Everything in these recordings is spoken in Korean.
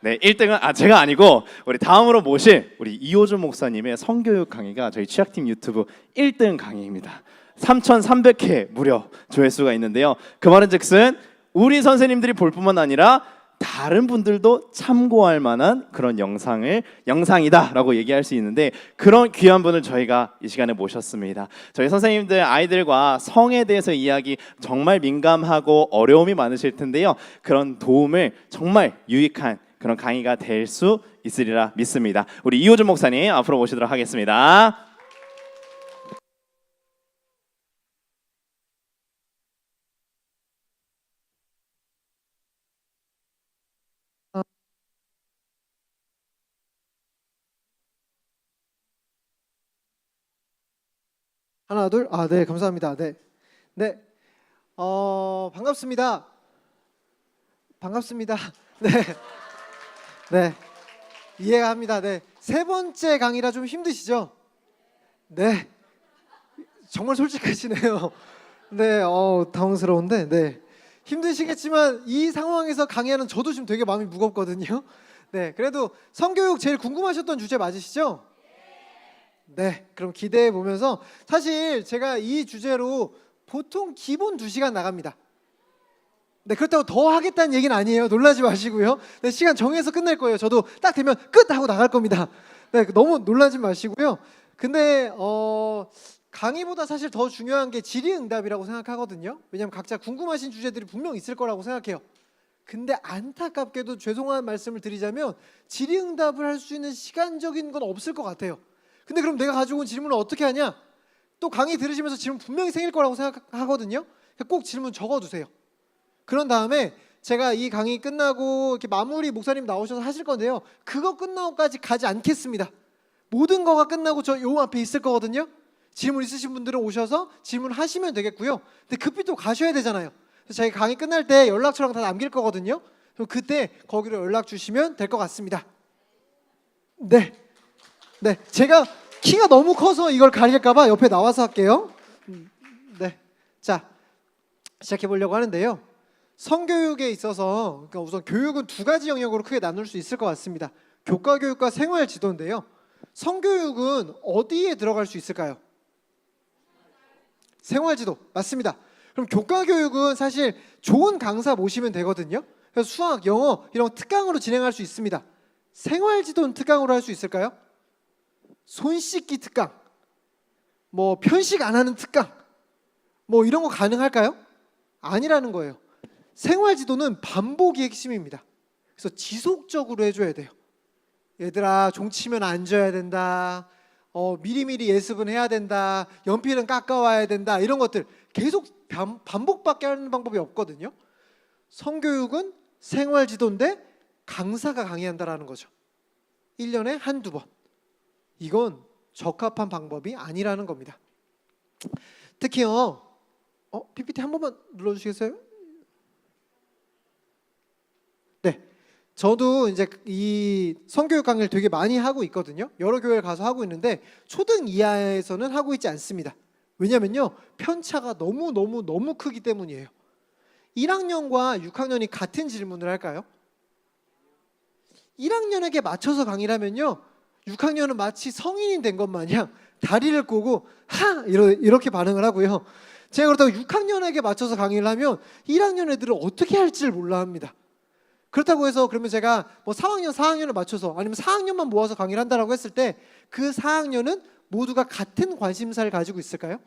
네, 1등은 제가 아니고 우리 다음으로 모실 우리 이호준 목사님의 성교육 강의가 저희 취약팀 유튜브 1등 강의입니다. 3,300회 무려 조회수가 있는데요. 그 말은즉슨 우리 선생님들이 볼 뿐만 아니라 다른 분들도 참고할 만한 그런 영상이다라고 얘기할 수 있는데, 그런 귀한 분을 저희가 이 시간에 모셨습니다. 저희 선생님들 아이들과 성에 대해서 이야기 정말 민감하고 어려움이 많으실 텐데요. 그런 도움을 정말 유익한 그런 강의가 될 수 있으리라 믿습니다. 우리 이호준 목사님 앞으로 모시도록 하겠습니다. 하나 둘. 네, 감사합니다. 네. 네. 반갑습니다. 반갑습니다. 네. 네. 이해합니다. 네. 세 번째 강의라 좀 힘드시죠? 네. 정말 솔직하시네요. 네. 당황스러운데. 네. 힘드시겠지만 이 상황에서 강의하는 저도 지금 되게 마음이 무겁거든요. 네. 그래도 성교육 제일 궁금하셨던 주제 맞으시죠? 네, 그럼 기대해 보면서, 사실 제가 이 주제로 보통 기본 2시간 나갑니다. 네, 그렇다고 더 하겠다는 얘기는 아니에요. 놀라지 마시고요. 네, 시간 정해서 끝낼 거예요. 저도 딱 되면 끝 하고 나갈 겁니다. 네, 너무 놀라지 마시고요. 근데 강의보다 사실 더 중요한 게 질의응답이라고 생각하거든요. 왜냐하면 각자 궁금하신 주제들이 분명 있을 거라고 생각해요. 근데 안타깝게도 죄송한 말씀을 드리자면 질의응답을 할 수 있는 시간적인 건 없을 것 같아요. 근데 그럼 내가 가지고 온 질문을 어떻게 하냐? 또 강의 들으시면서 질문 분명히 생길 거라고 생각하거든요. 꼭 질문 적어두세요. 그런 다음에 제가 이 강의 끝나고 이렇게 마무리 목사님 나오셔서 하실 건데요. 그거 끝나고까지 가지 않겠습니다. 모든 거가 끝나고 저 요 앞에 있을 거거든요. 질문 있으신 분들은 오셔서 질문하시면 되겠고요. 근데 급히 또 가셔야 되잖아요. 그래서 저희 강의 끝날 때 연락처랑 다 남길 거거든요. 그럼 그때 거기로 연락 주시면 될 것 같습니다. 네. 네, 제가 키가 너무 커서 이걸 가릴까봐 옆에 나와서 할게요. 네, 자, 시작해 보려고 하는데요. 성교육에 있어서 그러니까 우선 교육은 2가지 영역으로 크게 나눌 수 있을 것 같습니다. 교과교육과 생활지도인데요. 성교육은 어디에 들어갈 수 있을까요? 생활지도, 맞습니다. 그럼 교과교육은 사실 좋은 강사 모시면 되거든요. 그래서 수학, 영어 이런 특강으로 진행할 수 있습니다. 생활지도는 특강으로 할 수 있을까요? 손 씻기 특강, 뭐 편식 안 하는 특강, 뭐 이런 거 가능할까요? 아니라는 거예요. 생활지도는 반복이 핵심입니다. 그래서 지속적으로 해줘야 돼요. 얘들아, 종치면 앉아야 된다, 미리미리 예습은 해야 된다, 연필은 깎아와야 된다, 이런 것들 계속 반복밖에 하는 방법이 없거든요. 성교육은 생활지도인데 강사가 강의한다라는 거죠. 1년에 한두 번. 이건 적합한 방법이 아니라는 겁니다. 특히요. PPT 한 번만 눌러주시겠어요? 네, 저도 이제 이 성교육 강의를 되게 많이 하고 있거든요. 여러 교회를 가서 하고 있는데 초등 이하에서는 하고 있지 않습니다. 왜냐면요, 편차가 너무 크기 때문이에요. 1학년과 6학년이 같은 질문을 할까요? 1학년에게 맞춰서 강의를 하면요, 6학년은 마치 성인이 된 것 마냥 다리를 꼬고 이렇게 반응을 하고요. 제가 그렇다고 6학년에게 맞춰서 강의를 하면 1학년 애들은 어떻게 할지를 몰라 합니다. 그렇다고 해서 그러면 제가 뭐 3학년, 4학년을 맞춰서 아니면 4학년만 모아서 강의를 한다라고 했을 때 그 4학년은 모두가 같은 관심사를 가지고 있을까요?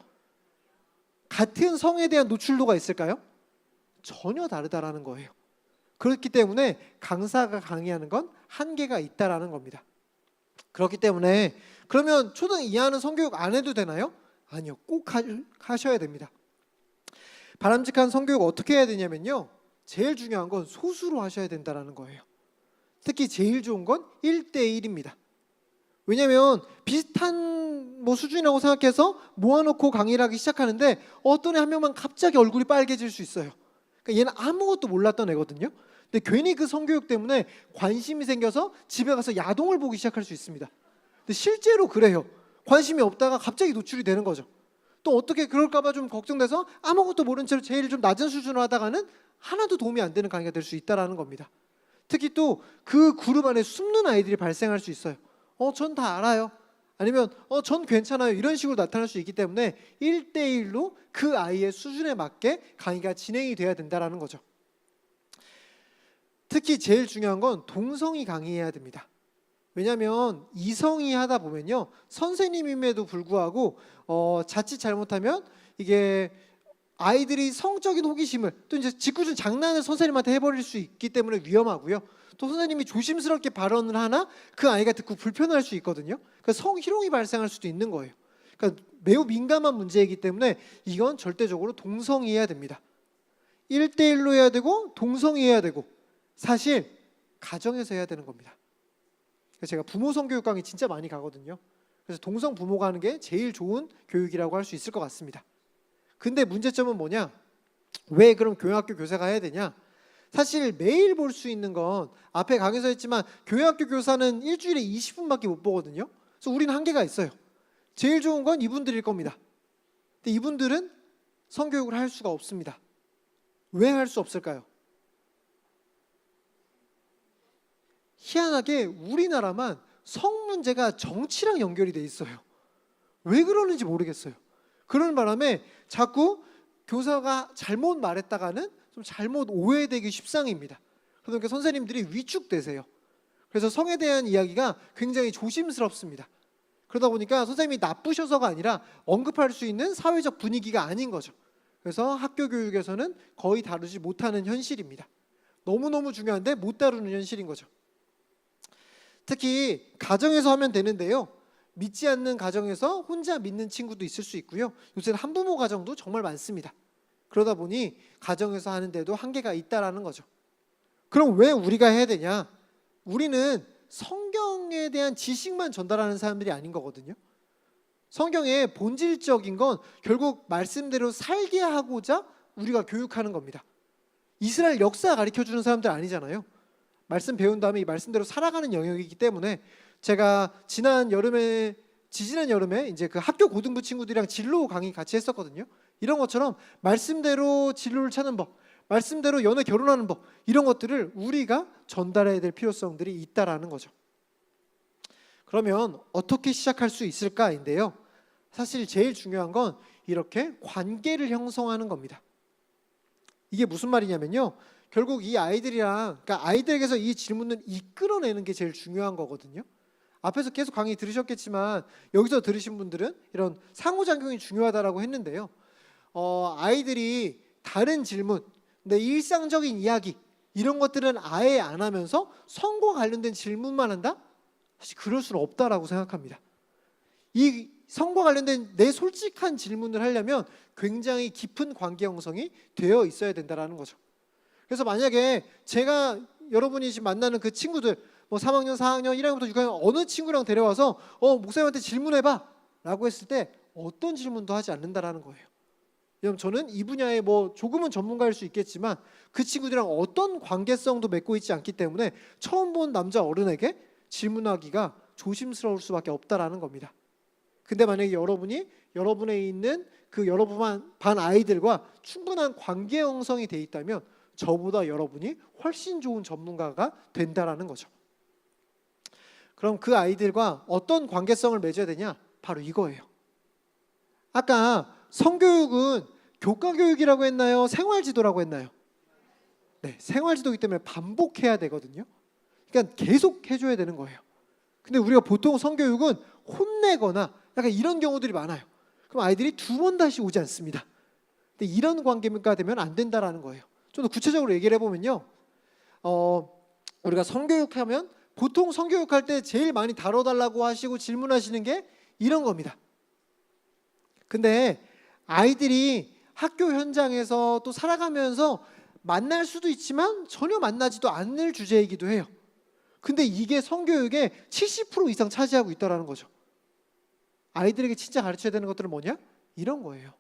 같은 성에 대한 노출도가 있을까요? 전혀 다르다라는 거예요. 그렇기 때문에 강사가 강의하는 건 한계가 있다라는 겁니다. 그렇기 때문에 그러면 초등 이하는 성교육 안 해도 되나요? 아니요, 꼭 하셔야 됩니다. 바람직한 성교육 어떻게 해야 되냐면요, 제일 중요한 건 소수로 하셔야 된다는 거예요. 특히 제일 좋은 건 1대1입니다. 왜냐하면 비슷한 수준이라고 생각해서 모아놓고 강의를 하기 시작하는데 어떤 애 한 명만 갑자기 얼굴이 빨개질 수 있어요. 그러니까 얘는 아무것도 몰랐던 애거든요. 근데 괜히 그 성교육 때문에 관심이 생겨서 집에 가서 야동을 보기 시작할 수 있습니다. 근데 실제로 그래요. 관심이 없다가 갑자기 노출이 되는 거죠. 또 어떻게 그럴까봐 좀 걱정돼서 아무것도 모른 채로 제일 좀 낮은 수준으로 하다가는 하나도 도움이 안 되는 강의가 될 수 있다는 겁니다. 특히 또 그 그룹 안에 숨는 아이들이 발생할 수 있어요. 전 다 알아요. 아니면 전 괜찮아요. 이런 식으로 나타날 수 있기 때문에 1대1로 그 아이의 수준에 맞게 강의가 진행이 돼야 된다는 거죠. 특히 제일 중요한 건 동성이 강의해야 됩니다. 왜냐하면 이성이 하다 보면요, 선생님임에도 불구하고 자칫 잘못하면 이게 아이들이 성적인 호기심을 또 이제 짓궂은 장난을 선생님한테 해버릴 수 있기 때문에 위험하고요. 또 선생님이 조심스럽게 발언을 하나 그 아이가 듣고 불편할 수 있거든요. 그러니까 성희롱이 발생할 수도 있는 거예요. 그러니까 매우 민감한 문제이기 때문에 이건 절대적으로 동성이해야 됩니다. 1대1로 해야 되고 동성이해야 되고 사실 가정에서 해야 되는 겁니다. 그래서 제가 부모 성교육 강의 진짜 많이 가거든요. 그래서 동성 부모가 하는 게 제일 좋은 교육이라고 할 수 있을 것 같습니다. 근데 문제점은 뭐냐? 왜 그럼 교양학교 교사가 해야 되냐? 사실 매일 볼 수 있는 건 앞에 강의에서 했지만 교양학교 교사는 일주일에 20분밖에 못 보거든요. 그래서 우리는 한계가 있어요. 제일 좋은 건 이분들일 겁니다. 근데 이분들은 성교육을 할 수가 없습니다. 왜 할 수 없을까요? 희한하게 우리나라만 성 문제가 정치랑 연결이 돼 있어요. 왜 그러는지 모르겠어요. 그런 바람에 자꾸 교사가 잘못 말했다가는 좀 잘못 오해되기 십상입니다. 그러니까 선생님들이 위축되세요. 그래서 성에 대한 이야기가 굉장히 조심스럽습니다. 그러다 보니까 선생님이 나쁘셔서가 아니라 언급할 수 있는 사회적 분위기가 아닌 거죠. 그래서 학교 교육에서는 거의 다루지 못하는 현실입니다. 너무너무 중요한데 못 다루는 현실인 거죠. 특히 가정에서 하면 되는데요, 믿지 않는 가정에서 혼자 믿는 친구도 있을 수 있고요, 요새는 한부모 가정도 정말 많습니다. 그러다 보니 가정에서 하는데도 한계가 있다라는 거죠. 그럼 왜 우리가 해야 되냐? 우리는 성경에 대한 지식만 전달하는 사람들이 아닌 거거든요. 성경의 본질적인 건 결국 말씀대로 살게 하고자 우리가 교육하는 겁니다. 이스라엘 역사 가르쳐주는 사람들 아니잖아요. 말씀 배운 다음에 이 말씀대로 살아가는 영역이기 때문에 제가 지지난 여름에 이제 그 학교 고등부 친구들이랑 진로 강의 같이 했었거든요. 이런 것처럼 말씀대로 진로를 찾는 법, 말씀대로 연애 결혼하는 법, 이런 것들을 우리가 전달해야 될 필요성들이 있다라는 거죠. 그러면 어떻게 시작할 수 있을까인데요, 사실 제일 중요한 건 이렇게 관계를 형성하는 겁니다. 이게 무슨 말이냐면요, 결국 이 아이들이랑, 그러니까 아이들에게서 이 질문을 이끌어내는 게 제일 중요한 거거든요. 앞에서 계속 강의 들으셨겠지만 여기서 들으신 분들은 이런 상호작용이 중요하다라고 했는데요, 아이들이 다른 질문, 내 일상적인 이야기, 이런 것들은 아예 안 하면서 성과 관련된 질문만 한다? 사실 그럴 수는 없다라고 생각합니다. 이 성과 관련된 내 솔직한 질문을 하려면 굉장히 깊은 관계 형성이 되어 있어야 된다라는 거죠. 그래서 만약에 제가 여러분이 지금 만나는 그 친구들, 뭐 3학년, 4학년, 1학년부터 6학년 어느 친구랑 데려와서 목사님한테 질문해봐 라고 했을 때 어떤 질문도 하지 않는다라는 거예요. 왜냐면 저는 이 분야에 뭐 조금은 전문가일 수 있겠지만 그 친구들이랑 어떤 관계성도 맺고 있지 않기 때문에 처음 본 남자 어른에게 질문하기가 조심스러울 수밖에 없다라는 겁니다. 근데 만약에 여러분이 여러분에 있는 그 여러분 반 아이들과 충분한 관계 형성이 돼 있다면 저보다 여러분이 훨씬 좋은 전문가가 된다라는 거죠. 그럼 그 아이들과 어떤 관계성을 맺어야 되냐? 바로 이거예요. 아까 성교육은 교과교육이라고 했나요? 생활지도라고 했나요? 네, 생활지도이기 때문에 반복해야 되거든요. 그러니까 계속 해줘야 되는 거예요. 근데 우리가 보통 성교육은 혼내거나 약간 이런 경우들이 많아요. 그럼 아이들이 두 번 다시 오지 않습니다. 근데 이런 관계가 되면 안 된다라는 거예요. 좀 더 구체적으로 얘기를 해보면요, 우리가 성교육하면 보통 성교육할 때 제일 많이 다뤄달라고 하시고 질문하시는 게 이런 겁니다. 근데 아이들이 학교 현장에서 또 살아가면서 만날 수도 있지만 전혀 만나지도 않을 주제이기도 해요. 근데 이게 성교육의 70% 이상 차지하고 있다는 거죠. 아이들에게 진짜 가르쳐야 되는 것들은 뭐냐? 이런 거예요.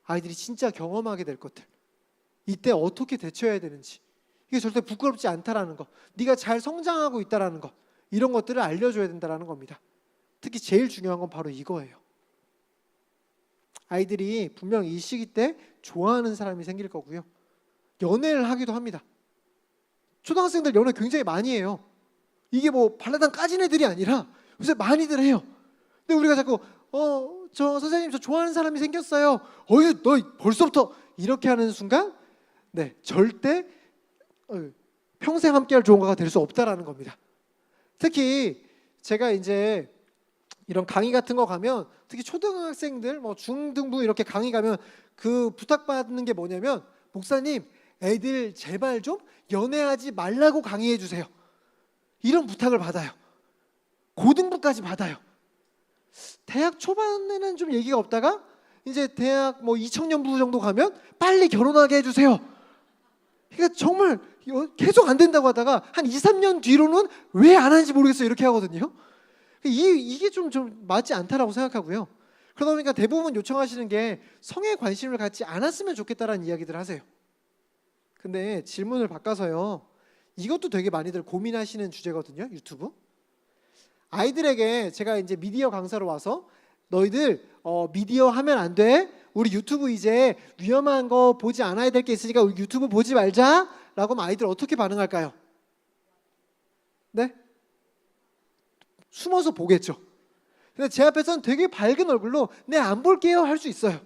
아이들이 진짜 경험하게 될 것들, 이때 어떻게 대처해야 되는지, 이게 절대 부끄럽지 않다라는 것, 네가 잘 성장하고 있다라는 것, 이런 것들을 알려줘야 된다는 겁니다. 특히 제일 중요한 건 바로 이거예요. 아이들이 분명 이 시기 때 좋아하는 사람이 생길 거고요, 연애를 하기도 합니다. 초등학생들 연애 굉장히 많이 해요. 이게 뭐 발라당 까진 애들이 아니라 요새 많이들 해요. 근데 우리가 자꾸 저 선생님 저 좋아하는 사람이 생겼어요. 어휴 너 벌써부터 이렇게 하는 순간 네 절대 평생 함께할 조언가가 될 수 없다라는 겁니다. 특히 제가 이제 이런 강의 같은 거 가면 특히 초등학생들 뭐 중등부 이렇게 강의 가면 그 부탁받는 게 뭐냐면 목사님 애들 제발 좀 연애하지 말라고 강의해 주세요. 이런 부탁을 받아요. 고등부까지 받아요. 대학 초반에는 좀 얘기가 없다가 이제 대학 뭐 2청년부 정도 가면 빨리 결혼하게 해주세요. 그러니까 정말 계속 안 된다고 하다가 한 2, 3년 뒤로는 왜 안 하는지 모르겠어요. 이렇게 하거든요. 이게 좀 맞지 않다라고 생각하고요. 그러다 보니까 대부분 요청하시는 게 성에 관심을 갖지 않았으면 좋겠다라는 이야기들 하세요. 근데 질문을 바꿔서요. 이것도 되게 많이들 고민하시는 주제거든요. 유튜브. 아이들에게 제가 이제 미디어 강사로 와서 너희들 미디어 하면 안 돼. 우리 유튜브 이제 위험한 거 보지 않아야 될 게 있으니까 우리 유튜브 보지 말자. 라고 하면 아이들 어떻게 반응할까요? 네? 숨어서 보겠죠. 근데 제 앞에서는 되게 밝은 얼굴로 네, 안 볼게요 할 수 있어요.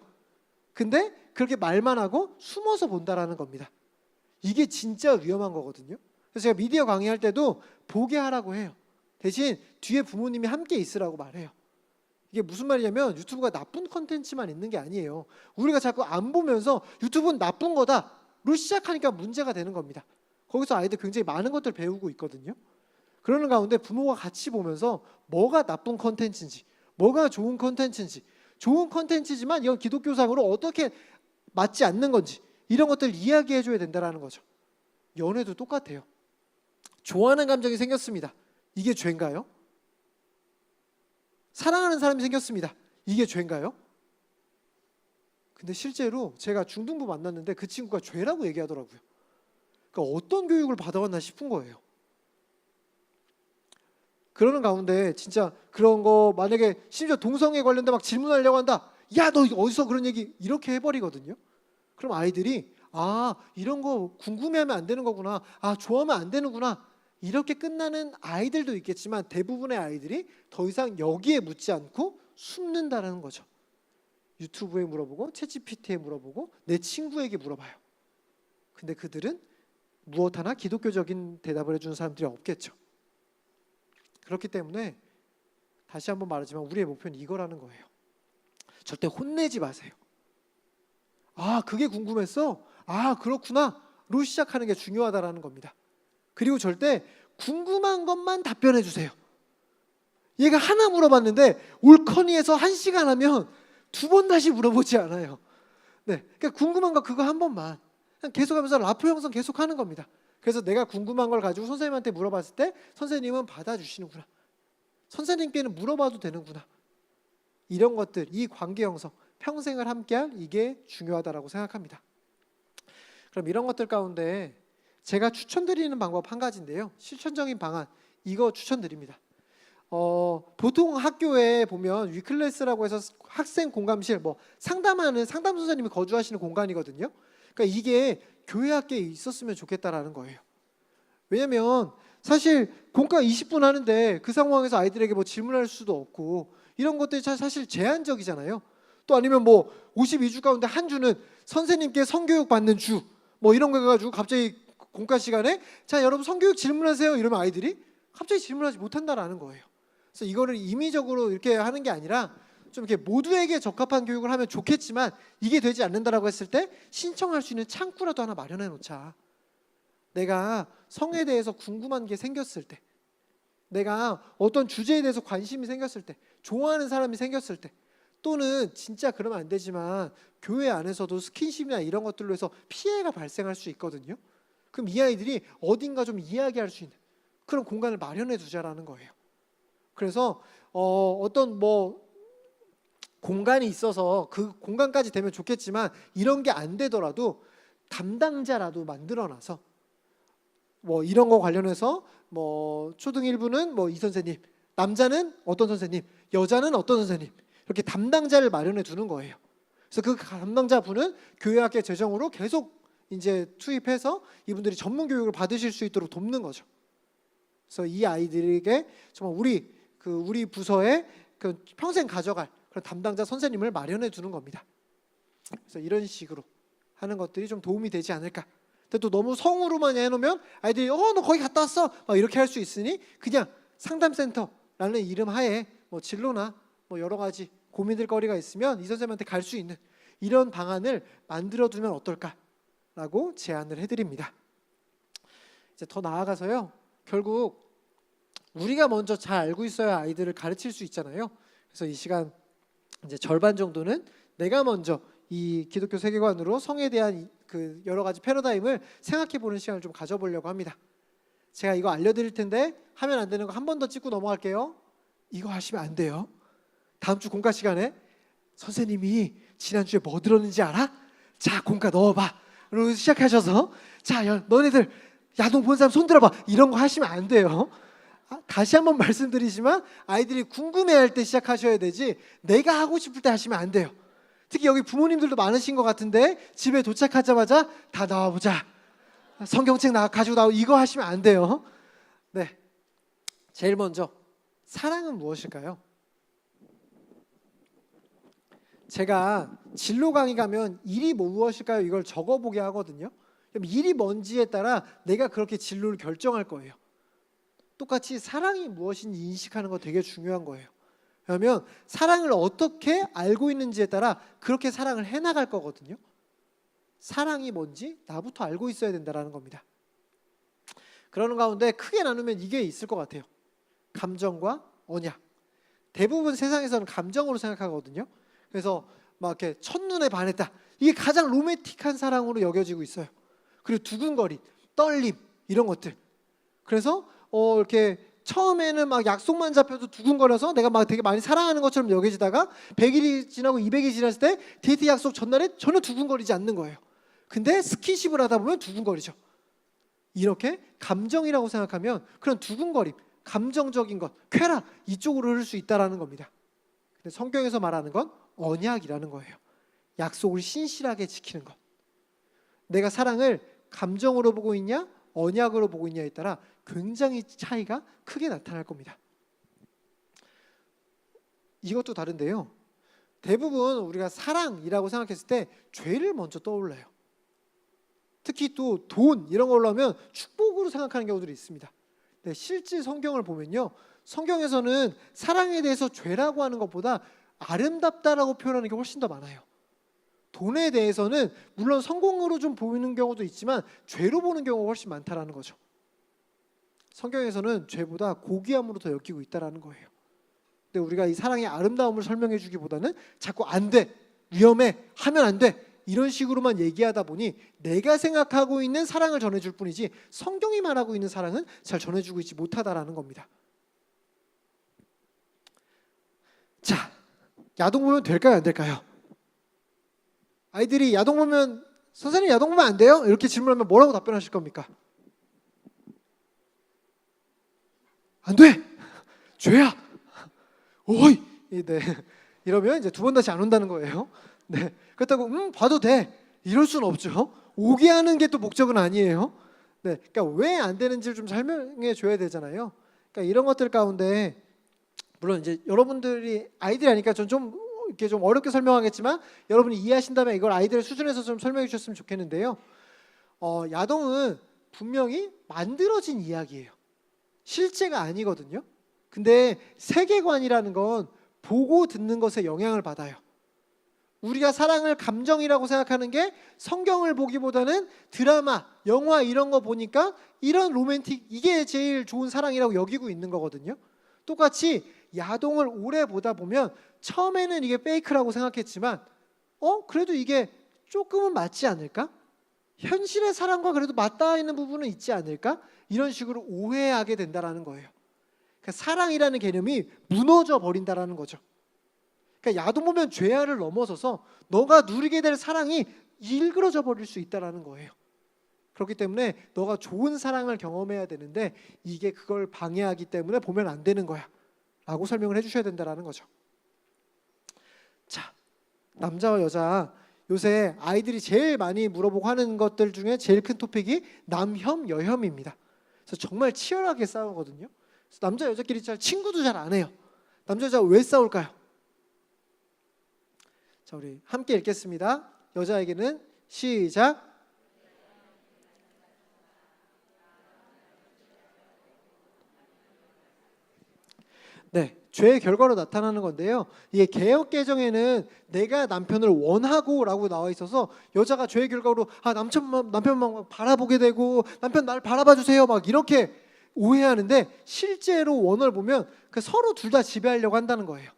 근데 그렇게 말만 하고 숨어서 본다라는 겁니다. 이게 진짜 위험한 거거든요. 그래서 제가 미디어 강의할 때도 보게 하라고 해요. 대신 뒤에 부모님이 함께 있으라고 말해요. 이게 무슨 말이냐면 유튜브가 나쁜 컨텐츠만 있는 게 아니에요. 우리가 자꾸 안 보면서 유튜브는 나쁜 거다로 시작하니까 문제가 되는 겁니다. 거기서 아이들 굉장히 많은 것들을 배우고 있거든요. 그러는 가운데 부모가 같이 보면서 뭐가 나쁜 컨텐츠인지, 뭐가 좋은 컨텐츠인지, 좋은 컨텐츠지만 이건 기독교상으로 어떻게 맞지 않는 건지 이런 것들을 이야기해 줘야 된다는 거죠. 연애도 똑같아요. 좋아하는 감정이 생겼습니다. 이게 죄인가요? 사랑하는 사람이 생겼습니다. 이게 죄인가요? 근데 실제로 제가 중등부 만났는데 그 친구가 죄라고 얘기하더라고요. 그러니까 어떤 교육을 받아왔나 싶은 거예요. 그러는 가운데 진짜 그런 거 만약에 심지어 동성애 관련돼 막 질문하려고 한다. 야, 너 어디서 그런 얘기 이렇게 해버리거든요. 그럼 아이들이 이런 거 궁금해하면 안 되는 거구나. 좋아하면 안 되는구나. 이렇게 끝나는 아이들도 있겠지만 대부분의 아이들이 더 이상 여기에 묻지 않고 숨는다는 거죠. 유튜브에 물어보고 챗GPT에 물어보고 내 친구에게 물어봐요. 근데 그들은 무엇 하나 기독교적인 대답을 해주는 사람들이 없겠죠. 그렇기 때문에 다시 한번 말하지만 우리의 목표는 이거라는 거예요. 절대 혼내지 마세요. 그게 궁금했어? 그렇구나.로 시작하는 게 중요하다라는 겁니다. 그리고 절대 궁금한 것만 답변해 주세요. 얘가 하나 물어봤는데 올커니에서 1시간 하면 2번 다시 물어보지 않아요. 네, 그러니까 궁금한 거 그거 한 번만 계속하면서 라포 형성 계속하는 겁니다. 그래서 내가 궁금한 걸 가지고 선생님한테 물어봤을 때 선생님은 받아주시는구나. 선생님께는 물어봐도 되는구나. 이런 것들, 이 관계 형성, 평생을 함께할 이게 중요하다라고 생각합니다. 그럼 이런 것들 가운데 제가 추천드리는 방법 한 가지인데요. 실천적인 방안, 이거 추천드립니다. 보통 학교에 보면 위클래스라고 해서 학생 공감실, 상담하는 상담 선생님이 거주하시는 공간이거든요. 그러니까 이게 교회 학교에 있었으면 좋겠다라는 거예요. 왜냐면 사실 공과 20분 하는데 그 상황에서 아이들에게 질문할 수도 없고 이런 것들이 사실 제한적이잖아요. 또 아니면 52주 가운데 한 주는 선생님께 성교육 받는 주 이런 거 해가지고 갑자기 공과 시간에 자 여러분 성교육 질문하세요 이러면 아이들이 갑자기 질문하지 못한다라는 거예요. 그래서 이거를 임의적으로 이렇게 하는 게 아니라 좀 이렇게 모두에게 적합한 교육을 하면 좋겠지만 이게 되지 않는다라고 했을 때 신청할 수 있는 창구라도 하나 마련해 놓자. 내가 성에 대해서 궁금한 게 생겼을 때, 내가 어떤 주제에 대해서 관심이 생겼을 때, 좋아하는 사람이 생겼을 때, 또는 진짜 그러면 안 되지만 교회 안에서도 스킨십이나 이런 것들로 해서 피해가 발생할 수 있거든요. 그럼 이 아이들이 어딘가 좀 이야기할 수 있는 그런 공간을 마련해 두자라는 거예요. 그래서 어떤 공간이 있어서 그 공간까지 되면 좋겠지만 이런 게 안 되더라도 담당자라도 만들어놔서 이런 거 관련해서 초등 1부는 이 선생님, 남자는 어떤 선생님, 여자는 어떤 선생님 이렇게 담당자를 마련해 두는 거예요. 그래서 그 담당자분은 교회학교 재정으로 계속 이제 투입해서 이분들이 전문 교육을 받으실 수 있도록 돕는 거죠. 그래서 이 아이들에게 정말 우리 부서에 그 평생 가져갈 그런 담당자 선생님을 마련해 두는 겁니다. 그래서 이런 식으로 하는 것들이 좀 도움이 되지 않을까. 근데 또 너무 성으로만 해놓으면 아이들이 너 거기 갔다 왔어 막 이렇게 할 수 있으니 그냥 상담센터라는 이름 하에 뭐 진로나 뭐 여러 가지 고민될 거리가 있으면 이 선생님한테 갈 수 있는 이런 방안을 만들어 두면 어떨까라고 제안을 해드립니다. 이제 더 나아가서요. 결국 우리가 먼저 잘 알고 있어야 아이들을 가르칠 수 있잖아요. 그래서 이 시간 이제 절반 정도는 내가 먼저 이 기독교 세계관으로 성에 대한 그 여러 가지 패러다임을 생각해 보는 시간을 좀 가져보려고 합니다. 제가 이거 알려드릴 텐데 하면 안 되는 거 한 번 더 찍고 넘어갈게요. 이거 하시면 안 돼요. 다음 주 공과 시간에 선생님이 지난주에 뭐 들었는지 알아? 자, 공과 넣어봐. 그리고 시작하셔서 자, 너네들 야동 본 사람 손 들어봐. 이런 거 하시면 안 돼요. 다시 한번 말씀드리지만 아이들이 궁금해할 때 시작하셔야 되지 내가 하고 싶을 때 하시면 안 돼요. 특히 여기 부모님들도 많으신 것 같은데 집에 도착하자마자 다 나와보자. 성경책 가지고 나오고 이거 하시면 안 돼요. 네, 제일 먼저 사랑은 무엇일까요? 제가 진로 강의 가면 일이 무엇일까요? 이걸 적어보게 하거든요. 그럼 일이 뭔지에 따라 내가 그렇게 진로를 결정할 거예요. 똑같이 사랑이 무엇인지 인식하는 거 되게 중요한 거예요. 왜냐하면 사랑을 어떻게 알고 있는지에 따라 그렇게 사랑을 해나갈 거거든요. 사랑이 뭔지 나부터 알고 있어야 된다는 겁니다. 그러는 가운데 크게 나누면 이게 있을 것 같아요. 감정과 언약. 대부분 세상에서는 감정으로 생각하거든요. 그래서 막 이렇게 첫눈에 반했다. 이게 가장 로맨틱한 사랑으로 여겨지고 있어요. 그리고 두근거림, 떨림 이런 것들. 그래서 이렇게 처음에는 막 약속만 잡혀도 두근거려서 내가 막 되게 많이 사랑하는 것처럼 여겨지다가 100일이 지나고 200일이 지났을 때 데이트 약속 전날에 전혀 두근거리지 않는 거예요. 근데 스킨십을 하다 보면 두근거리죠. 이렇게 감정이라고 생각하면 그런 두근거림, 감정적인 것, 쾌락 이쪽으로 흐를 수 있다는 겁니다. 근데 성경에서 말하는 건 언약이라는 거예요. 약속을 신실하게 지키는 것. 내가 사랑을 감정으로 보고 있냐 언약으로 보고 있냐에 따라 굉장히 차이가 크게 나타날 겁니다. 이것도 다른데요. 대부분 우리가 사랑이라고 생각했을 때 죄를 먼저 떠올라요. 특히 또 돈 이런 걸로 하면 축복으로 생각하는 경우들이 있습니다. 네, 실제 성경을 보면요. 성경에서는 사랑에 대해서 죄라고 하는 것보다 아름답다라고 표현하는 게 훨씬 더 많아요. 돈에 대해서는 물론 성공으로 좀 보이는 경우도 있지만 죄로 보는 경우가 훨씬 많다라는 거죠. 성경에서는 죄보다 고귀함으로 더 여기고 있다라는 거예요. 근데 우리가 이 사랑의 아름다움을 설명해 주기보다는 자꾸 안 돼, 위험해, 하면 안 돼 이런 식으로만 얘기하다 보니 내가 생각하고 있는 사랑을 전해줄 뿐이지 성경이 말하고 있는 사랑은 잘 전해주고 있지 못하다라는 겁니다. 자, 야동 보면 될까요, 안 될까요? 아이들이 야동 보면 선생님 야동 보면 안 돼요? 이렇게 질문하면 뭐라고 답변하실 겁니까? 안 돼! 죄야! 오이! 네. 이러면 이제 두 번 다시 안 온다는 거예요. 네. 그렇다고 봐도 돼. 이럴 수는 없죠. 오게 하는 게 또 목적은 아니에요. 네. 그러니까 왜 안 되는지를 좀 설명해 줘야 되잖아요. 그러니까 이런 것들 가운데 물론 이제 여러분들이 아이들이 아니까 좀 이렇게 좀 어렵게 설명하겠지만 여러분이 이해하신다면 이걸 아이들의 수준에서 좀 설명해 주셨으면 좋겠는데요. 야동은 분명히 만들어진 이야기예요. 실제가 아니거든요. 근데 세계관이라는 건 보고 듣는 것에 영향을 받아요. 우리가 사랑을 감정이라고 생각하는 게 성경을 보기보다는 드라마, 영화 이런 거 보니까 이런 로맨틱 이게 제일 좋은 사랑이라고 여기고 있는 거거든요. 똑같이 야동을 오래 보다 보면 처음에는 이게 페이크라고 생각했지만 그래도 이게 조금은 맞지 않을까? 현실의 사랑과 그래도 맞닿아 있는 부분은 있지 않을까? 이런 식으로 오해하게 된다라는 거예요. 그러니까 사랑이라는 개념이 무너져 버린다라는 거죠. 그러니까 야동 보면 죄야를 넘어서서 너가 누리게 될 사랑이 일그러져 버릴 수 있다라는 거예요. 그렇기 때문에 너가 좋은 사랑을 경험해야 되는데 이게 그걸 방해하기 때문에 보면 안 되는 거야 라고 설명을 해주셔야 된다라는 거죠. 자, 남자와 여자 요새 아이들이 제일 많이 물어보고 하는 것들 중에 제일 큰 토픽이 남혐, 여혐입니다. 그래서 정말 치열하게 싸우거든요. 그래서 남자 여자끼리 잘 친구도 잘 안 해요. 남자 여자 왜 싸울까요? 자, 우리 함께 읽겠습니다. 여자에게는 시작. 네, 죄의 결과로 나타나는 건데요. 이게 개역 개정에는 내가 남편을 원하고라고 나와 있어서 여자가 죄의 결과로 남편만 바라보게 되고 남편 날 바라봐 주세요 막 이렇게 오해하는데 실제로 원어를 보면 그 서로 둘 다 지배하려고 한다는 거예요.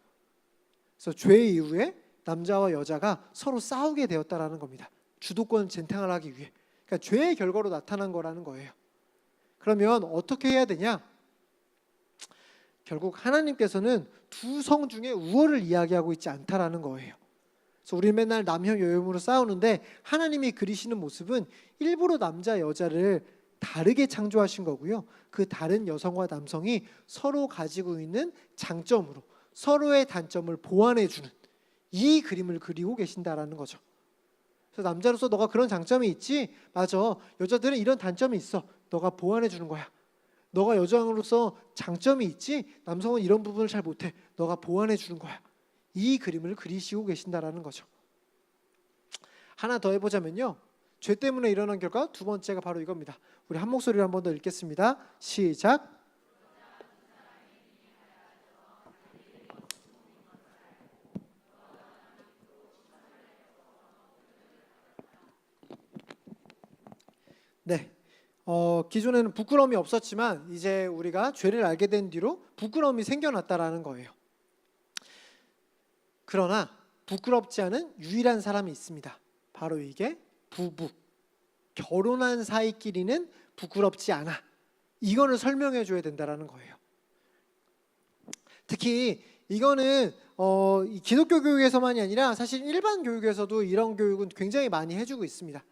그래서 죄 이후에 남자와 여자가 서로 싸우게 되었다라는 겁니다. 주도권 쟁탈을 하기 위해. 그러니까 죄의 결과로 나타난 거라는 거예요. 그러면 어떻게 해야 되냐? 결국 하나님께서는 두 성 중에 우월을 이야기하고 있지 않다라는 거예요. 그래서 우리 맨날 남혐 여혐으로 싸우는데 하나님이 그리시는 모습은 일부러 남자 여자를 다르게 창조하신 거고요. 그 다른 여성과 남성이 서로 가지고 있는 장점으로 서로의 단점을 보완해 주는 이 그림을 그리고 계신다라는 거죠. 그래서 남자로서 너가 그런 장점이 있지? 맞아. 여자들은 이런 단점이 있어. 너가 보완해 주는 거야. 너가 여자로서 장점이 있지? 남성은 이런 부분을 잘 못해. 너가 보완해 주는 거야. 이 그림을 그리시고 계신다라는 거죠. 하나 더 해보자면요. 죄 때문에 일어난 결과 두 번째가 바로 이겁니다. 우리 한 목소리로 한 번 더 읽겠습니다. 시작. 네. 기존에는 부끄러움이 없었지만 이제 우리가 죄를 알게 된 뒤로 부끄러움이 생겨났다라는 거예요. 그러나 부끄럽지 않은 유일한 사람이 있습니다. 바로 이게 부부. 결혼한 사이끼리는 부끄럽지 않아. 이거를 설명해 줘야 된다라는 거예요. 특히 이거는 이 기독교 교육에서만이 아니라 사실 일반 교육에서도 이런 교육은 굉장히 많이 해주고 있습니다.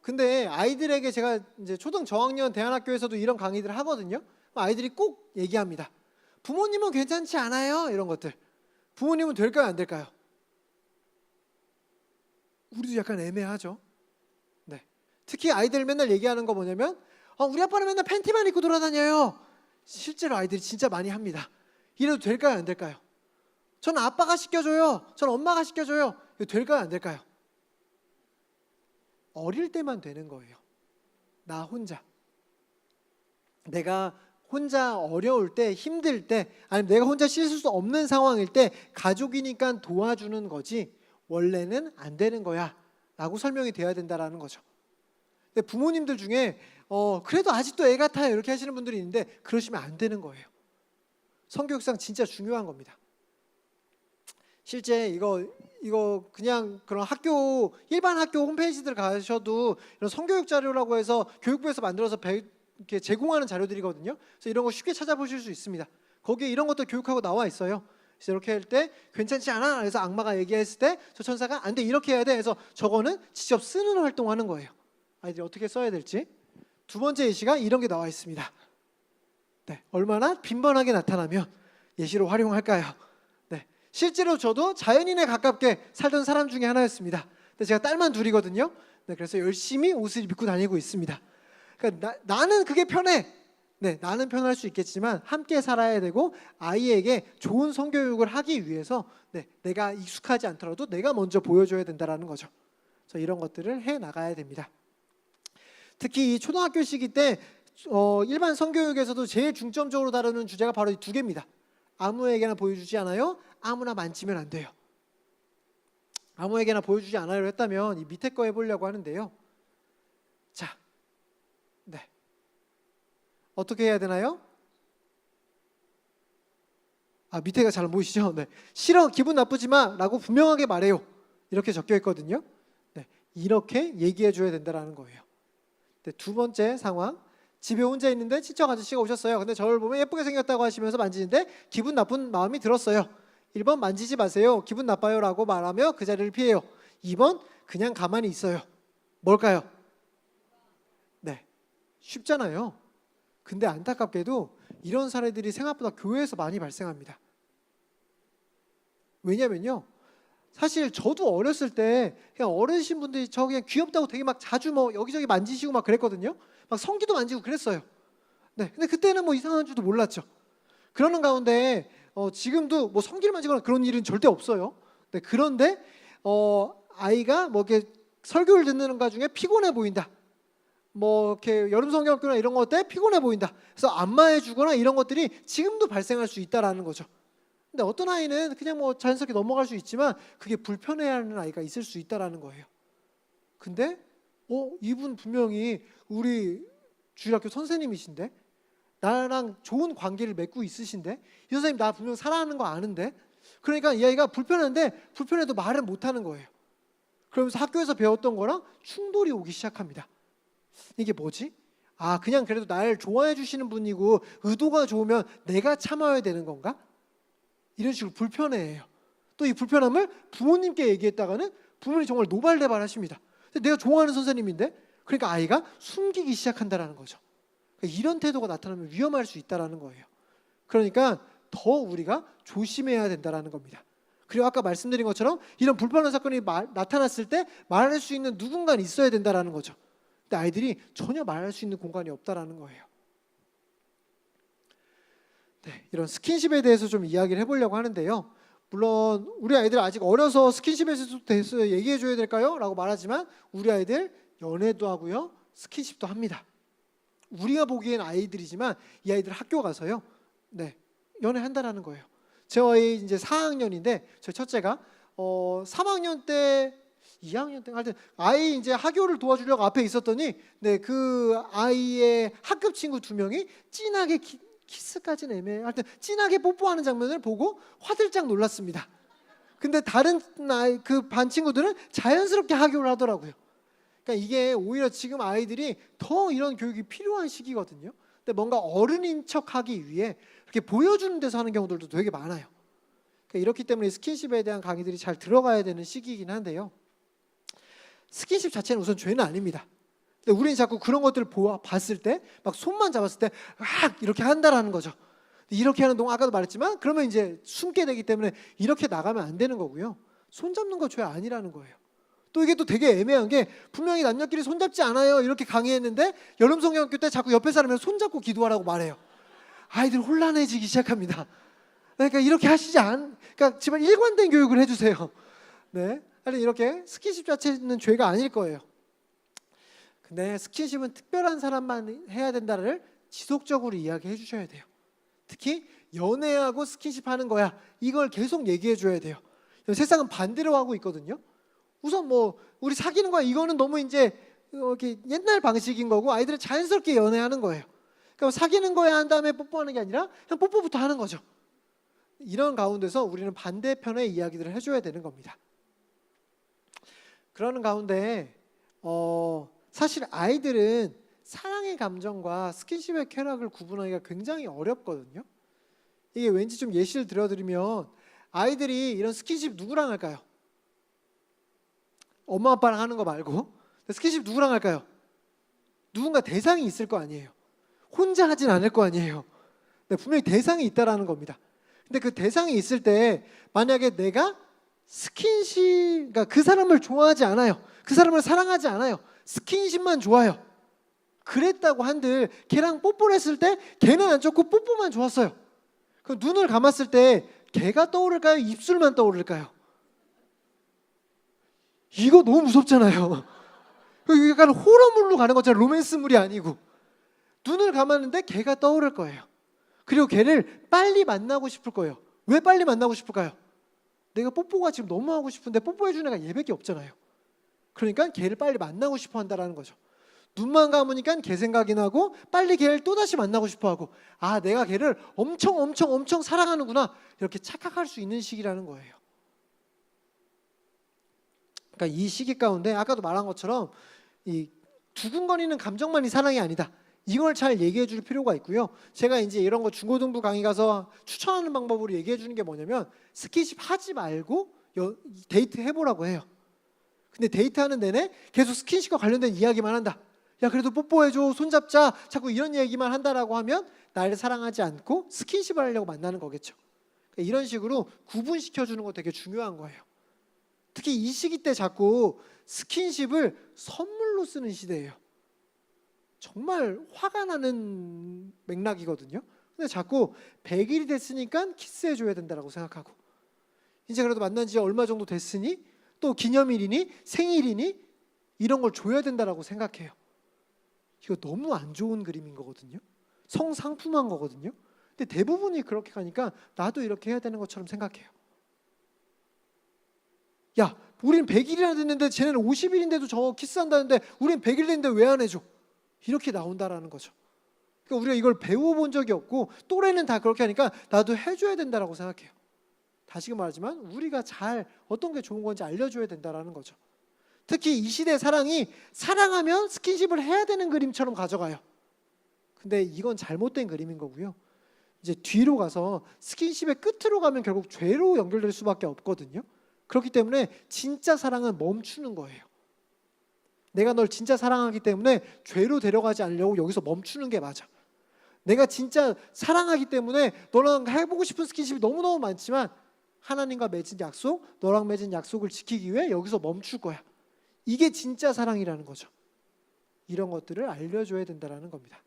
근데 아이들에게 제가 이제 초등 저학년 대안학교에서도 이런 강의들을 하거든요. 아이들이 꼭 얘기합니다. 부모님은 괜찮지 않아요? 이런 것들. 부모님은 될까요? 안 될까요? 우리도 약간 애매하죠. 네. 특히 아이들 맨날 얘기하는 거 뭐냐면 우리 아빠는 맨날 팬티만 입고 돌아다녀요. 실제로 아이들이 진짜 많이 합니다. 이래도 될까요? 안 될까요? 저는 아빠가 시켜줘요. 저는 엄마가 시켜줘요. 이거 될까요? 안 될까요? 어릴 때만 되는 거예요. 나 혼자. 내가 혼자 어려울 때, 힘들 때, 아니면 내가 혼자 씻을 수 없는 상황일 때 가족이니까 도와주는 거지 원래는 안 되는 거야 라고 설명이 돼야 된다라는 거죠. 근데 부모님들 중에 그래도 아직도 애 같아요 이렇게 하시는 분들이 있는데 그러시면 안 되는 거예요. 성교육상 진짜 중요한 겁니다. 실제 이거 그냥 그런 학교 일반 학교 홈페이지들 가셔도 이런 성교육 자료라고 해서 교육부에서 만들어서 이렇게 제공하는 자료들이거든요. 그래서 이런 거 쉽게 찾아보실 수 있습니다. 거기에 이런 것도 교육하고 나와 있어요. 그래서 이렇게 할 때 괜찮지 않아? 그래서 악마가 얘기했을 때 저 천사가 안 돼 이렇게 해야 돼. 그래서 저거는 직접 쓰는 활동하는 거예요. 아이들이 어떻게 써야 될지. 두 번째 예시가 이런 게 나와 있습니다. 네, 얼마나 빈번하게 나타나면 예시로 활용할까요? 실제로 저도 자연인에 가깝게 살던 사람 중에 하나였습니다. 근데 제가 딸만 둘이거든요. 네, 그래서 열심히 옷을 입고 다니고 있습니다. 그러니까 나는 그게 편해. 네, 나는 편할 수 있겠지만 함께 살아야 되고 아이에게 좋은 성교육을 하기 위해서 내가 익숙하지 않더라도 내가 먼저 보여줘야 된다는 거죠. 그래서 이런 것들을 해 나가야 됩니다. 특히 이 초등학교 시기 때 일반 성교육에서도 제일 중점적으로 다루는 주제가 바로 이 두 개입니다. 아무에게나 보여주지 않아요. 아무나 만지면 안 돼요. 아무에게나 보여주지 않아요 했다면 이 밑에 거 해보려고 하는데요. 자, 네, 어떻게 해야 되나요? 밑에가 잘 안 보이시죠? 네, 싫어, 기분 나쁘지 마라고 분명하게 말해요. 이렇게 적혀 있거든요. 네, 이렇게 얘기해 줘야 된다는 거예요. 네, 두 번째 상황. 집에 혼자 있는데 친척 아저씨가 오셨어요. 근데 저를 보면 예쁘게 생겼다고 하시면서 만지는데 기분 나쁜 마음이 들었어요. 1번 만지지 마세요. 기분 나빠요 라고 말하며 그 자리를 피해요. 2번 그냥 가만히 있어요. 뭘까요? 네, 쉽잖아요. 근데 안타깝게도 이런 사례들이 생각보다 교회에서 많이 발생합니다. 왜냐면요, 사실 저도 어렸을 때 그냥 어르신 분들이 저 그냥 귀엽다고 되게 막 자주 뭐 여기저기 만지시고 막 그랬거든요. 막 성기도 만지고 그랬어요. 네, 근데 그때는 뭐 이상한 줄도 몰랐죠. 그러는 가운데 지금도 뭐 성기를 만지거나 그런 일은 절대 없어요. 네, 그런데 아이가 뭐 이렇게 설교를 듣는 것 중에 피곤해 보인다. 뭐 이렇게 여름 성경학교나 이런 것 때 피곤해 보인다. 그래서 안마해 주거나 이런 것들이 지금도 발생할 수 있다라는 거죠. 근데 어떤 아이는 그냥 뭐 자연스럽게 넘어갈 수 있지만 그게 불편해하는 아이가 있을 수 있다라는 거예요. 근데 이분 분명히 우리 주일학교 선생님이신데 나랑 좋은 관계를 맺고 있으신데 이 선생님 나 분명 사랑하는 거 아는데 그러니까 이 아이가 불편한데 불편해도 말을 못하는 거예요. 그러면서 학교에서 배웠던 거랑 충돌이 오기 시작합니다. 이게 뭐지? 아 그냥 그래도 날 좋아해 주시는 분이고 의도가 좋으면 내가 참아야 되는 건가? 이런 식으로 불편해해요. 또 이 불편함을 부모님께 얘기했다가는 부모님이 정말 노발대발하십니다. 내가 좋아하는 선생님인데 그러니까 아이가 숨기기 시작한다라는 거죠. 그러니까 이런 태도가 나타나면 위험할 수 있다라는 거예요. 그러니까 더 우리가 조심해야 된다라는 겁니다. 그리고 아까 말씀드린 것처럼 이런 불편한 사건이 나타났을 때 말할 수 있는 누군가는 있어야 된다라는 거죠. 근데 아이들이 전혀 말할 수 있는 공간이 없다라는 거예요. 네, 이런 스킨십에 대해서 좀 이야기를 해보려고 하는데요. 물론 우리 아이들 아직 어려서 스킨십에 대해서 얘기해 줘야 될까요? 라고 말하지만 우리 아이들 연애도 하고요. 스킨십도 합니다. 우리가 보기엔 아이들이지만 이 아이들 학교 가서요. 네, 연애한다라는 거예요. 제 아이 이제 4학년인데 제 첫째가 3학년 때 2학년 때 하여튼 아이 이제 학교를 도와주려고 앞에 있었더니 네, 그 아이의 학급 친구 2명이 진하게 키스까지는 애매해요. 하여튼 진하게 뽀뽀하는 장면을 보고 화들짝 놀랐습니다. 근데 다른 아이 그 반 친구들은 자연스럽게 하교를 하더라고요. 그러니까 이게 오히려 지금 아이들이 더 이런 교육이 필요한 시기거든요. 근데 뭔가 어른인 척하기 위해 이렇게 보여주는 데서 하는 경우들도 되게 많아요. 그러니까 이렇기 때문에 스킨십에 대한 강의들이 잘 들어가야 되는 시기이긴 한데요. 스킨십 자체는 우선 죄는 아닙니다. 근데 우리는 자꾸 그런 것들을 봤을 때 막 손만 잡았을 때 이렇게 한다라는 거죠. 이렇게 하는 동안 아까도 말했지만 그러면 이제 숨게 되기 때문에 이렇게 나가면 안 되는 거고요. 손 잡는 거 죄 아니라는 거예요. 또 이게 또 되게 애매한 게 분명히 남녀끼리 손 잡지 않아요 이렇게 강의했는데 여름 성경학교 때 자꾸 옆에 사람이랑 손 잡고 기도하라고 말해요. 아이들 혼란해지기 시작합니다. 그러니까 이렇게 그러니까 제발 일관된 교육을 해주세요. 네, 아니 이렇게 스킨십 자체는 죄가 아닐 거예요. 근데 스킨십은 특별한 사람만 해야 된다를 지속적으로 이야기해 주셔야 돼요. 특히 연애하고 스킨십 하는 거야 이걸 계속 얘기해 줘야 돼요. 세상은 반대로 하고 있거든요. 우선 뭐 우리 사귀는 거야 이거는 너무 이제 이렇게 옛날 방식인 거고 아이들은 자연스럽게 연애하는 거예요. 그러니까 사귀는 거야 한 다음에 뽀뽀하는 게 아니라 그냥 뽀뽀부터 하는 거죠. 이런 가운데서 우리는 반대편의 이야기들을 해줘야 되는 겁니다. 그러는 가운데 사실 아이들은 사랑의 감정과 스킨십의 쾌락을 구분하기가 굉장히 어렵거든요. 이게 왠지 좀 예시를 들어드리면 아이들이 이런 스킨십 누구랑 할까요? 엄마 아빠랑 하는 거 말고 스킨십 누구랑 할까요? 누군가 대상이 있을 거 아니에요. 혼자 하진 않을 거 아니에요. 네, 분명히 대상이 있다라는 겁니다. 근데 그 대상이 있을 때 만약에 내가 그러니까 그 사람을 좋아하지 않아요. 그 사람을 사랑하지 않아요. 스킨십만 좋아요. 그랬다고 한들 걔랑 뽀뽀를 했을 때 걔는 안 좋고 뽀뽀만 좋았어요. 그럼 눈을 감았을 때 걔가 떠오를까요? 입술만 떠오를까요? 이거 너무 무섭잖아요. 약간 호러물로 가는 것처럼 로맨스물이 아니고 눈을 감았는데 걔가 떠오를 거예요. 그리고 걔를 빨리 만나고 싶을 거예요. 왜 빨리 만나고 싶을까요? 내가 뽀뽀가 지금 너무 하고 싶은데 뽀뽀해주는 애가 얘밖에 없잖아요. 그러니까 걔를 빨리 만나고 싶어 한다는 거죠. 눈만 감으니까 걔 생각이 나고 빨리 걔를 또다시 만나고 싶어 하고 아 내가 걔를 엄청 사랑하는구나 이렇게 착각할 수 있는 시기라는 거예요. 그러니까 이 시기 가운데 아까도 말한 것처럼 이 두근거리는 감정만이 사랑이 아니다. 이걸 잘 얘기해 줄 필요가 있고요. 제가 이제 이런 거 중고등부 강의 가서 추천하는 방법으로 얘기해 주는 게 뭐냐면 스킨십 하지 말고 데이트 해보라고 해요. 근데 데이트하는 내내 계속 스킨십과 관련된 이야기만 한다. 야 그래도 뽀뽀해줘, 손잡자, 자꾸 이런 얘기만 한다라고 하면 나를 사랑하지 않고 스킨십을 하려고 만나는 거겠죠. 그러니까 이런 식으로 구분시켜주는 거 되게 중요한 거예요. 특히 이 시기 때 자꾸 스킨십을 선물로 쓰는 시대예요. 정말 화가 나는 맥락이거든요. 근데 자꾸 100일이 됐으니까 키스해줘야 된다고 생각하고, 이제 그래도 만난 지 얼마 정도 됐으니 또 기념일이니 생일이니 이런 걸 줘야 된다고 생각해요. 이거 너무 안 좋은 그림인 거거든요. 성상품한 거거든요. 근데 대부분이 그렇게 가니까 나도 이렇게 해야 되는 것처럼 생각해요. 야, 우린 100일이나 됐는데 쟤네는 50일인데도 저 키스한다는데 우린 100일 됐는데 왜 안 해줘? 이렇게 나온다라는 거죠. 그러니까 우리가 이걸 배워본 적이 없고 또래는 다 그렇게 하니까 나도 해줘야 된다라고 생각해요. 다시금 말하지만 우리가 잘 어떤 게 좋은 건지 알려줘야 된다라는 거죠. 특히 이 시대 사랑이 사랑하면 스킨십을 해야 되는 그림처럼 가져가요. 근데 이건 잘못된 그림인 거고요. 이제 뒤로 가서 스킨십의 끝으로 가면 결국 죄로 연결될 수밖에 없거든요. 그렇기 때문에 진짜 사랑은 멈추는 거예요. 내가 널 진짜 사랑하기 때문에 죄로 데려가지 않으려고 여기서 멈추는 게 맞아. 내가 진짜 사랑하기 때문에 너랑 해보고 싶은 스킨십이 너무너무 많지만 하나님과 맺은 약속, 너랑 맺은 약속을 지키기 위해 여기서 멈출 거야. 이게 진짜 사랑이라는 거죠. 이런 것들을 알려줘야 된다는 겁니다.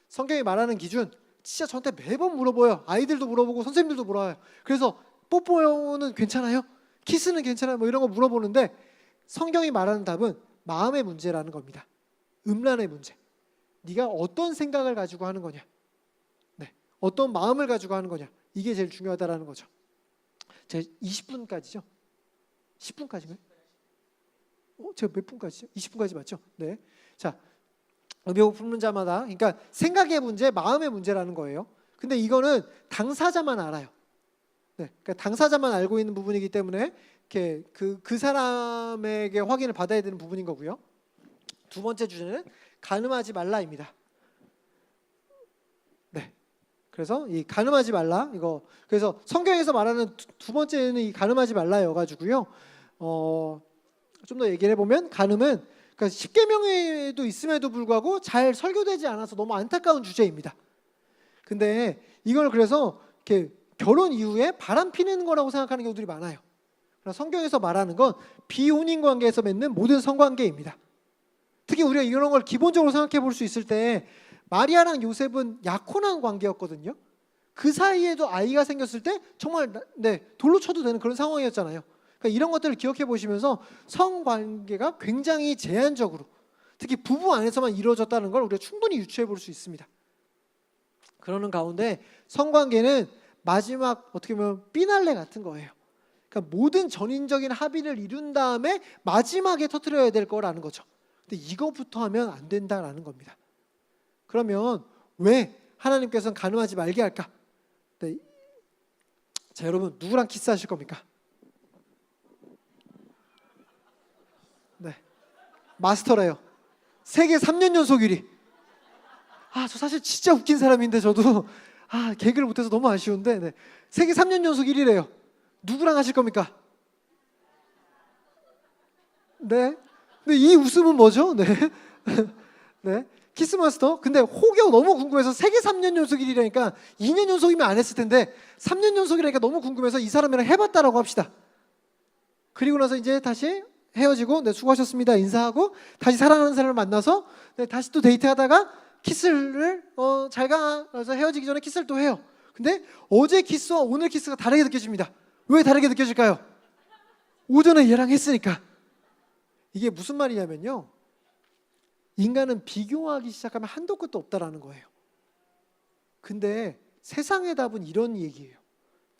성경이 말하는 기준 진짜 저한테 매번 물어봐요. 아이들도 물어보고 선생님들도 물어봐요. 그래서 뽀뽀는 괜찮아요? 키스는 괜찮아요? 뭐 이런 거 물어보는데 성경이 말하는 답은 마음의 문제라는 겁니다. 음란의 문제. 네가 어떤 생각을 가지고 하는 거냐, 네, 어떤 마음을 가지고 하는 거냐, 이게 제일 중요하다라는 거죠. 제가 20분까지죠? 10분까지인가요? 제가 몇 분까지죠? 20분까지 맞죠? 네. 자, 의미고 품는 자마다, 그러니까 생각의 문제, 마음의 문제라는 거예요. 근데 이거는 당사자만 알아요. 네, 그러니까 당사자만 알고 있는 부분이기 때문에 이렇게 그 사람에게 확인을 받아야 되는 부분인 거고요. 두 번째 주제는 간음하지 말라입니다. 네, 그래서 이 간음하지 말라, 이거 그래서 성경에서 말하는 두 번째는 이 간음하지 말라여가지고요. 좀 더 얘기를 해보면 간음은 그러니까 십계명에도 있음에도 불구하고 잘 설교되지 않아서 너무 안타까운 주제입니다. 근데 이걸 그래서 이렇게 결혼 이후에 바람 피는 거라고 생각하는 경우들이 많아요. 그러나 성경에서 말하는 건 비혼인 관계에서 맺는 모든 성관계입니다. 특히 우리가 이런 걸 기본적으로 생각해 볼 수 있을 때 마리아랑 요셉은 약혼한 관계였거든요. 그 사이에도 아이가 생겼을 때 정말 돌로 쳐도 되는 그런 상황이었잖아요. 그러니까 이런 것들을 기억해 보시면서 성관계가 굉장히 제한적으로, 특히 부부 안에서만 이루어졌다는 걸 우리가 충분히 유추해 볼 수 있습니다. 그러는 가운데 성관계는 마지막 어떻게 보면 피날레 같은 거예요. 그러니까 모든 전인적인 합의를 이룬 다음에 마지막에 터뜨려야 될 거라는 거죠. 근데 이거부터 하면 안 된다라는 겁니다. 그러면 왜 하나님께서는 간음하지 말게 할까? 네. 자, 여러분 누구랑 키스하실 겁니까? 네, 마스터래요. 세계 3년 연속 1위. 저 사실 진짜 웃긴 사람인데 저도 개그를 못해서 너무 아쉬운데, 네. 세계 3년 연속 1위래요. 누구랑 하실 겁니까? 네. 근데 이 웃음은 뭐죠? 네. 네. 키스마스터. 근데 혹여 너무 궁금해서 세계 3년 연속 1위라니까 2년 연속이면 안 했을 텐데 3년 연속이라니까 너무 궁금해서 이 사람이랑 해봤다라고 합시다. 그리고 나서 이제 다시 헤어지고 네, 수고하셨습니다 인사하고 다시 사랑하는 사람을 만나서 네, 다시 또 데이트하다가 키스를 잘 가. 그래서 헤어지기 전에 키스를 또 해요. 근데 어제 키스와 오늘 키스가 다르게 느껴집니다. 왜 다르게 느껴질까요? 오전에 얘랑 했으니까. 이게 무슨 말이냐면요, 인간은 비교하기 시작하면 한도 끝도 없다라는 거예요. 근데 세상의 답은 이런 얘기예요.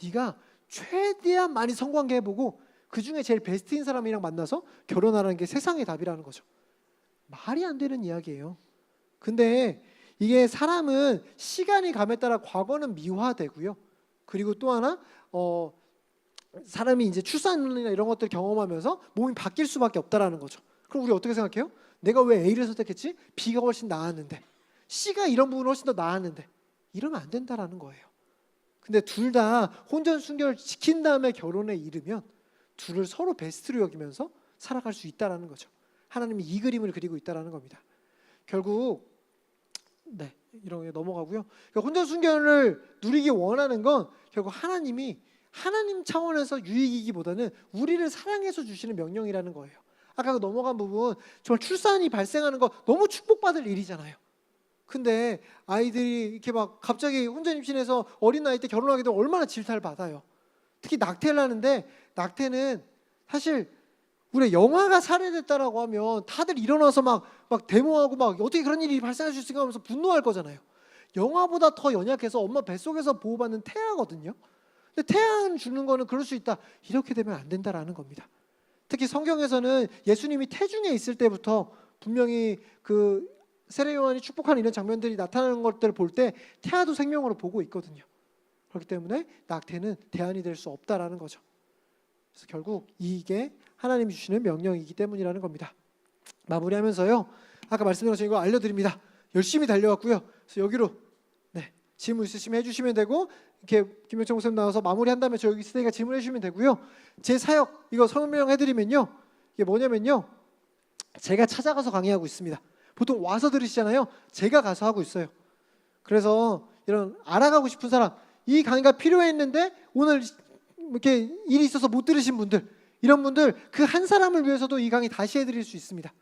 네가 최대한 많이 성관계 해보고 그 중에 제일 베스트인 사람이랑 만나서 결혼하라는 게 세상의 답이라는 거죠. 말이 안 되는 이야기예요. 근데 이게 사람은 시간이 감에 따라 과거는 미화되고요. 그리고 또 하나 사람이 이제 출산이나 이런 것들을 경험하면서 몸이 바뀔 수밖에 없다라는 거죠. 그럼 우리 어떻게 생각해요? 내가 왜 A를 선택했지? B가 훨씬 나았는데, C가 이런 부분 훨씬 더 나았는데, 이러면 안 된다라는 거예요. 근데 둘 다 혼전순결을 지킨 다음에 결혼에 이르면 둘을 서로 베스트로 여기면서 살아갈 수 있다라는 거죠. 하나님이 이 그림을 그리고 있다라는 겁니다. 결국 이런 게 넘어가고요. 그러니까 혼전순결을 누리기 원하는 건 결국 하나님이 하나님 차원에서 유익이기보다는 우리를 사랑해서 주시는 명령이라는 거예요. 아까 그 넘어간 부분 정말 출산이 발생하는 거 너무 축복받을 일이잖아요. 근데 아이들이 이렇게 막 갑자기 혼자 임신해서 어린 나이 때 결혼하게 되면 얼마나 질타를 받아요. 특히 낙태를 하는데 낙태는 사실 우리 영화가 살해됐다라고 하면 다들 일어나서 막 데모하고 막 어떻게 그런 일이 발생할 수 있을까 하면서 분노할 거잖아요. 영화보다 더 연약해서 엄마 뱃속에서 보호받는 태아거든요. 근데 태아 주는 거는 그럴 수 있다. 이렇게 되면 안 된다라는 겁니다. 특히 성경에서는 예수님이 태중에 있을 때부터 분명히 그 세례 요한이 축복하는 이런 장면들이 나타나는 것들을 볼 때 태아도 생명으로 보고 있거든요. 그렇기 때문에 낙태는 대안이 될 수 없다라는 거죠. 그래서 결국 이게 하나님이 주시는 명령이기 때문이라는 겁니다. 마무리하면서요. 아까 말씀드린 것처럼 이거 알려드립니다. 열심히 달려왔고요. 그래서 여기로 질문 있으시면 해주시면 되고 이렇게 김영철 목사님 나와서 마무리한 다음에 저 여기 있으니까 질문해 주시면 되고요. 제 사역 이거 설명해드리면요. 이게 뭐냐면요. 제가 찾아가서 강의하고 있습니다. 보통 와서 들으시잖아요. 제가 가서 하고 있어요. 그래서 이런 알아가고 싶은 사람, 이 강의가 필요했는데 오늘 이렇게 일이 있어서 못 들으신 분들, 이런 분들 그 한 사람을 위해서도 이 강의 다시 해드릴 수 있습니다.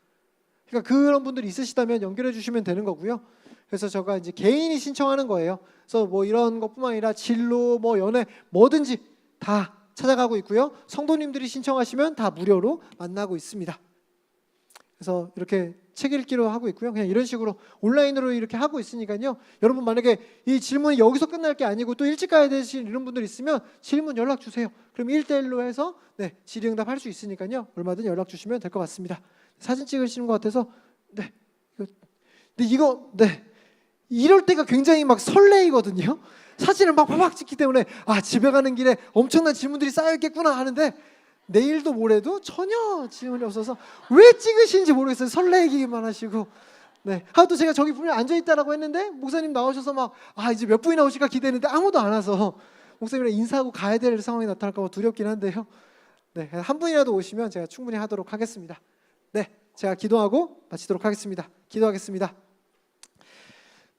그러니까 그런 분들이 있으시다면 연결해 주시면 되는 거고요. 그래서 제가 이제 개인이 신청하는 거예요. 그래서 뭐 이런 것뿐만 아니라 진로, 뭐 연애, 뭐든지 다 찾아가고 있고요. 성도님들이 신청하시면 다 무료로 만나고 있습니다. 그래서 이렇게 책 읽기로 하고 있고요. 그냥 이런 식으로 온라인으로 이렇게 하고 있으니까요. 여러분 만약에 이 질문이 여기서 끝날 게 아니고 또 일찍 가야 되신 이런 분들 있으면 질문 연락 주세요. 그럼 1대1로 해서 질의응답 할 수 있으니까요. 얼마든 연락 주시면 될 것 같습니다. 사진 찍으시는 것 같아서 이럴 때가 굉장히 막 설레이거든요. 사진을 막 찍기 때문에 집에 가는 길에 엄청난 질문들이 쌓여있겠구나 하는데 내일도 모레도 전혀 질문이 없어서 왜 찍으시는지 모르겠어요. 설레기만 하시고. 또 제가 저기 분명히 앉아있다라고 했는데 목사님 나오셔서 막 이제 몇 분이 나오실까 기대했는데 아무도 안 와서 목사님이랑 인사하고 가야 될 상황이 나타날까 봐 두렵긴 한데요. 한 분이라도 오시면 제가 충분히 하도록 하겠습니다. 제가 기도하고 마치도록 하겠습니다. 기도하겠습니다.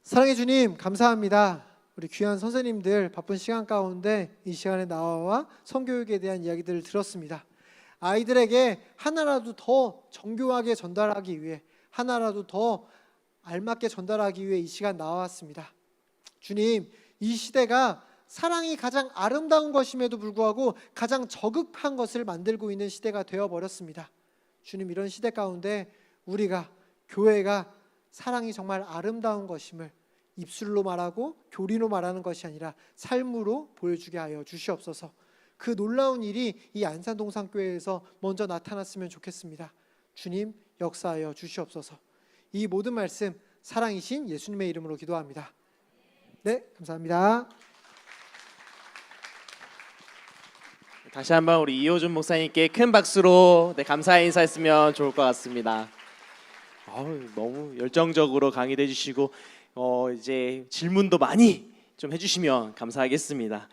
사랑해 주님 감사합니다. 우리 귀한 선생님들 바쁜 시간 가운데 이 시간에 나와 성교육에 대한 이야기들을 들었습니다. 아이들에게 하나라도 더 정교하게 전달하기 위해, 하나라도 더 알맞게 전달하기 위해 이 시간 나왔습니다. 주님, 이 시대가 사랑이 가장 아름다운 것임에도 불구하고 가장 저급한 것을 만들고 있는 시대가 되어버렸습니다. 주님, 이런 시대 가운데 우리가, 교회가 사랑이 정말 아름다운 것임을 입술로 말하고 교리로 말하는 것이 아니라 삶으로 보여주게 하여 주시옵소서. 그 놀라운 일이 이 안산동산교회에서 먼저 나타났으면 좋겠습니다. 주님, 역사하여 주시옵소서. 이 모든 말씀 사랑이신 예수님의 이름으로 기도합니다. 감사합니다. 다시 한번 우리 이호준 목사님께 큰 박수로 감사의 인사했으면 좋을 것 같습니다. 너무 열정적으로 강의해 주시고 이제 질문도 많이 좀 해주시면 감사하겠습니다.